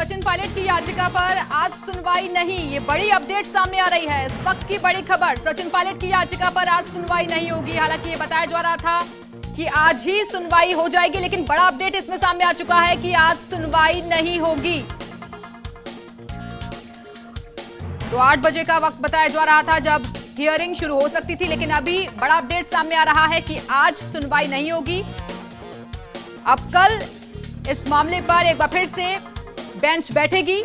सचिन पायलट की याचिका पर आज सुनवाई नहीं, ये बड़ी अपडेट सामने आ रही है। इस वक्त की बड़ी खबर, सचिन पायलट की याचिका पर आज सुनवाई नहीं होगी। हालांकि ये बताया जा रहा था कि आज ही सुनवाई हो जाएगी, लेकिन बड़ा अपडेट इसमें सामने आ चुका है कि आज सुनवाई नहीं होगी। तो 8 बजे का वक्त बताया जा रहा था जब हियरिंग शुरू हो सकती थी, लेकिन अभी बड़ा अपडेट सामने आ रहा है कि आज सुनवाई नहीं होगी। अब कल इस मामले पर एक बार फिर से बेंच बैठेगी।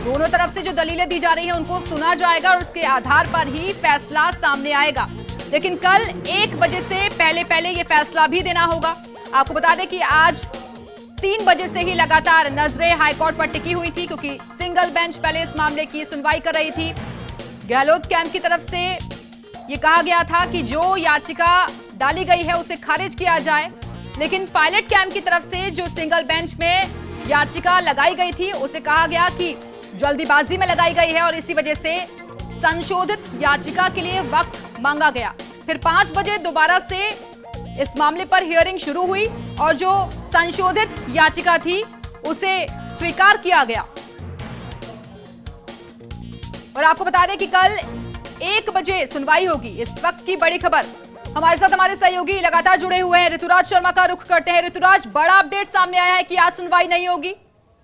दोनों तरफ से जो दलीलें दी जा रही हैं उनको सुना जाएगा और उसके आधार पर ही फैसला सामने आएगा। लेकिन कल 1 बजे से पहले ये फैसला भी देना होगा। आपको बता दें कि आज 3 बजे से ही लगातार नजरें हाईकोर्ट पर टिकी हुई थी, क्योंकि सिंगल बेंच पहले इस मामले की सुनवाई कर रही थी। गहलोत कैंप की तरफ से ये कहा गया था कि जो याचिका डाली गई है उसे खारिज किया जाए, लेकिन पायलट कैंप की तरफ से जो सिंगल बेंच में याचिका लगाई गई थी उसे कहा गया कि जल्दीबाजी में लगाई गई है और इसी वजह से संशोधित याचिका के लिए वक्त मांगा गया। फिर 5 बजे दोबारा से इस मामले पर हियरिंग शुरू हुई और जो संशोधित याचिका थी उसे स्वीकार किया गया। और आपको बता दें कि कल 1 बजे सुनवाई होगी। इस वक्त की बड़ी खबर, हमारे साथ हमारे सहयोगी लगातार जुड़े हुए हैं। ऋतुराज शर्मा का रुख करते हैं। ऋतुराज, बड़ा अपडेट सामने आया है कि आज सुनवाई नहीं होगी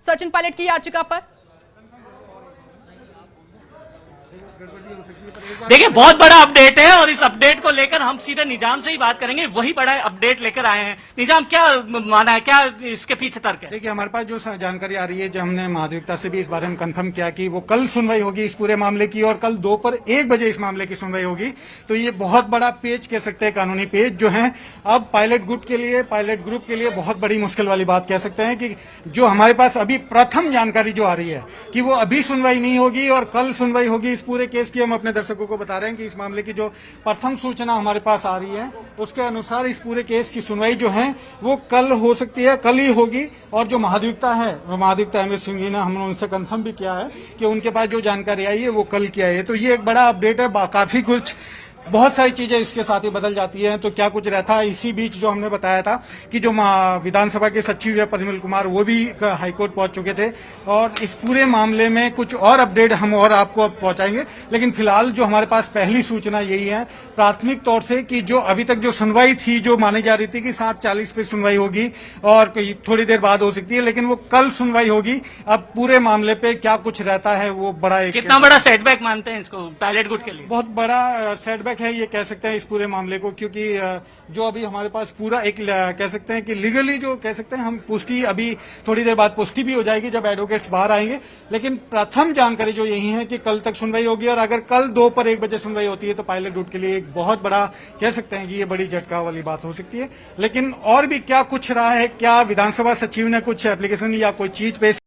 सचिन पायलट की याचिका पर। देखिए, बहुत बड़ा अपडेट है और इस अपडेट को लेकर हम सीधे निजाम से ही बात करेंगे। वही बड़ा अपडेट लेकर आए हैं। निजाम, क्या माना है, क्या इसके पीछे तर्क है? देखिए, हमारे पास जो जानकारी आ रही है, जो हमने महाधिवक्ता से भी इस बारे में कंफर्म किया कि वो कल सुनवाई होगी इस पूरे मामले की और कल दोपहर 1 बजे इस मामले की सुनवाई होगी। तो ये बहुत बड़ा पेज कह सकते हैं, कानूनी पेज जो है अब पायलट ग्रुप के लिए बहुत बड़ी मुश्किल वाली बात कह सकते हैं कि जो हमारे पास अभी प्रथम जानकारी जो आ रही है कि वो अभी सुनवाई नहीं होगी और कल सुनवाई होगी इस पूरे केस की। हम अपने दर्शकों को बता रहे हैं कि इस मामले की जो प्रथम सूचना हमारे पास आ रही है उसके अनुसार इस पूरे केस की सुनवाई जो है वो कल हो सकती है, कल ही होगी। और जो महाधिवक्ता है, महाधिवक्ता अमित सिंह जी ने, हमने उनसे कंफर्म भी किया है कि उनके पास जो जानकारी आई है वो कल की आई है। तो ये एक बड़ा अपडेट है। काफी कुछ, बहुत सारी चीजें इसके साथ ही बदल जाती हैं। तो क्या कुछ रहता है, इसी बीच जो हमने बताया था कि जो विधानसभा के सचिव है परिमल कुमार, वो भी हाईकोर्ट पहुंच चुके थे और इस पूरे मामले में कुछ और अपडेट हम और आपको अब पहुंचाएंगे। लेकिन फिलहाल जो हमारे पास पहली सूचना यही है प्राथमिक तौर से कि जो अभी तक जो सुनवाई थी, जो मानी जा रही थी कि 7:40 पे सुनवाई होगी और थोड़ी देर बाद हो सकती है, लेकिन वो कल सुनवाई होगी। अब पूरे मामले पे क्या कुछ रहता है वो बड़ा एक, कितना बड़ा सेटबैक मानते हैं इसको पायलट गुट के लिए? बहुत बड़ा सेटबैक है ये कह सकते हैं इस पूरे मामले को, क्योंकि जो अभी हमारे पास पूरा एक कह सकते हैं कि लीगली जो कह सकते हैं हम पुष्टि, अभी थोड़ी देर बाद पुष्टि भी हो जाएगी जब एडवोकेट्स बाहर आएंगे। लेकिन प्रथम जानकारी जो यही है कि कल तक सुनवाई होगी और अगर कल दोपहर 1 बजे सुनवाई होती है तो पायलट रूट के लिए एक बहुत बड़ा कह सकते हैं कि ये बड़ी झटका वाली बात हो सकती है। लेकिन और भी क्या कुछ रहा है, क्या विधानसभा सचिव ने कुछ एप्लीकेशन या कोई चीज पेश